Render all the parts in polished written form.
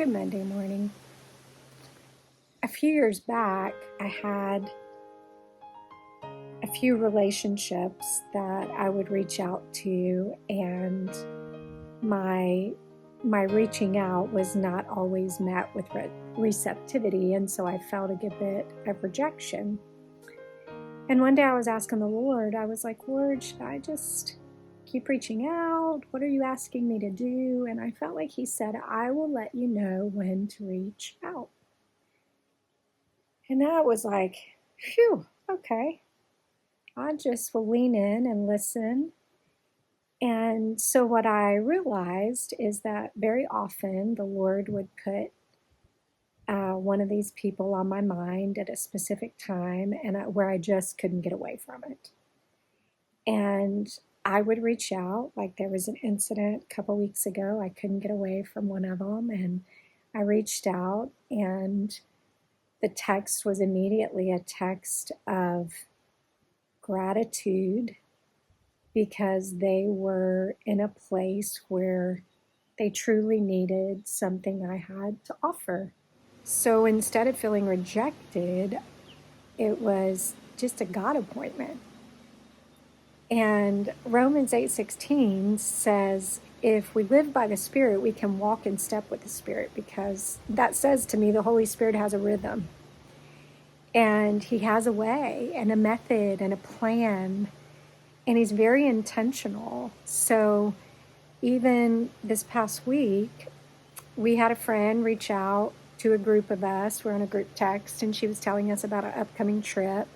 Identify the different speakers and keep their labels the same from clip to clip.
Speaker 1: Good Monday morning. A few years back, I had a few relationships that I would reach out to, and my reaching out was not always met with receptivity, and so I felt a good bit of rejection. And one day I was asking the Lord, I was like, Lord, should I just keep reaching out? What are you asking me to do? And I felt like He said, I will let you know when to reach out. And that was like, phew, okay. I just will lean in and listen. And so what I realized is that very often the Lord would put one of these people on my mind at a specific time and where I just couldn't get away from it. And I would reach out. Like there was an incident a couple weeks ago. I couldn't get away from one of them. And I reached out, and the text was immediately a text of gratitude because they were in a place where they truly needed something I had to offer. So instead of feeling rejected, it was just a God appointment. And Romans 8:16 says, if we live by the Spirit, we can walk in step with the Spirit, because that says to me the Holy Spirit has a rhythm. And He has a way and a method and a plan, and He's very intentional. So even this past week, we had a friend reach out to a group of us. We're on a group text, and she was telling us about an upcoming trip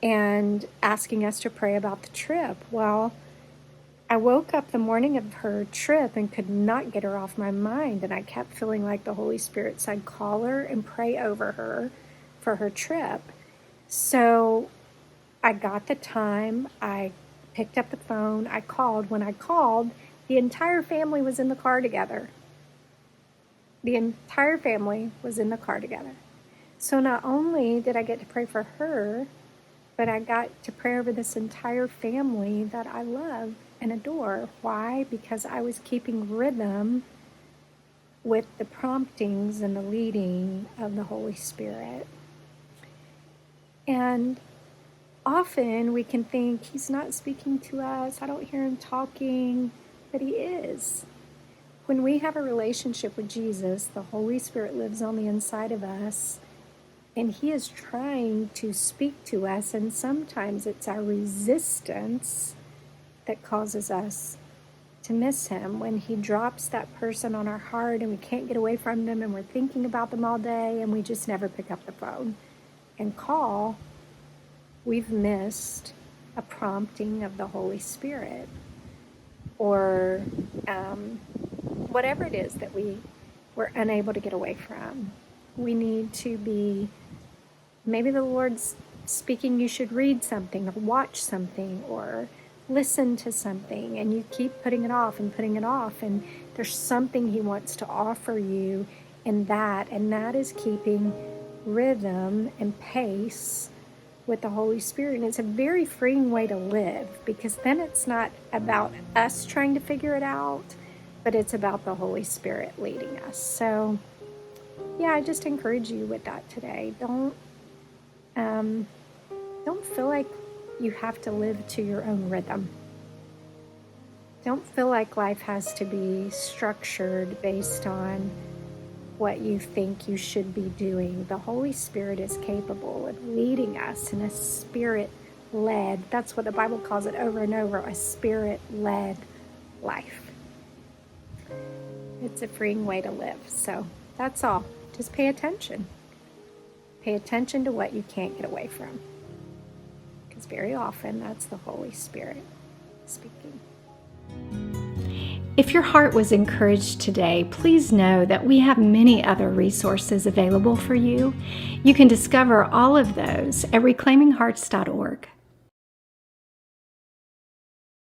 Speaker 1: and asking us to pray about the trip. Well, I woke up the morning of her trip and could not get her off my mind, and I kept feeling like the Holy Spirit said, call her and pray over her for her trip. So I got the time, I picked up the phone, I called. When I called, the entire family was in the car together. The entire family was in the car together. So not only did I get to pray for her, but I got to pray over this entire family that I love and adore. Why? Because I was keeping rhythm with the promptings and the leading of the Holy Spirit. And often we can think, He's not speaking to us, I don't hear Him talking, but He is. When we have a relationship with Jesus, the Holy Spirit lives on the inside of us, and He is trying to speak to us, and sometimes it's our resistance that causes us to miss Him. When He drops that person on our heart and we can't get away from them, and we're thinking about them all day, and we just never pick up the phone and call, we've missed a prompting of the Holy Spirit, or whatever it is that we're unable to get away from. We need to be, maybe the Lord's speaking, you should read something or watch something or listen to something, and you keep putting it off, and there's something He wants to offer you in that, and that is keeping rhythm and pace with the Holy Spirit. And it's a very freeing way to live, because then it's not about us trying to figure it out, but it's about the Holy Spirit leading us. So yeah, I just encourage you with that today. Don't feel like you have to live to your own rhythm. Don't feel like life has to be structured based on what you think you should be doing. The Holy Spirit is capable of leading us in a Spirit-led, that's what the Bible calls it over and over, a Spirit-led life. It's a freeing way to live. So that's all. Just pay attention. Pay attention to what you can't get away from, because very often that's the Holy Spirit speaking.
Speaker 2: If your heart was encouraged today, please know that we have many other resources available for you. You can discover all of those at reclaiminghearts.org.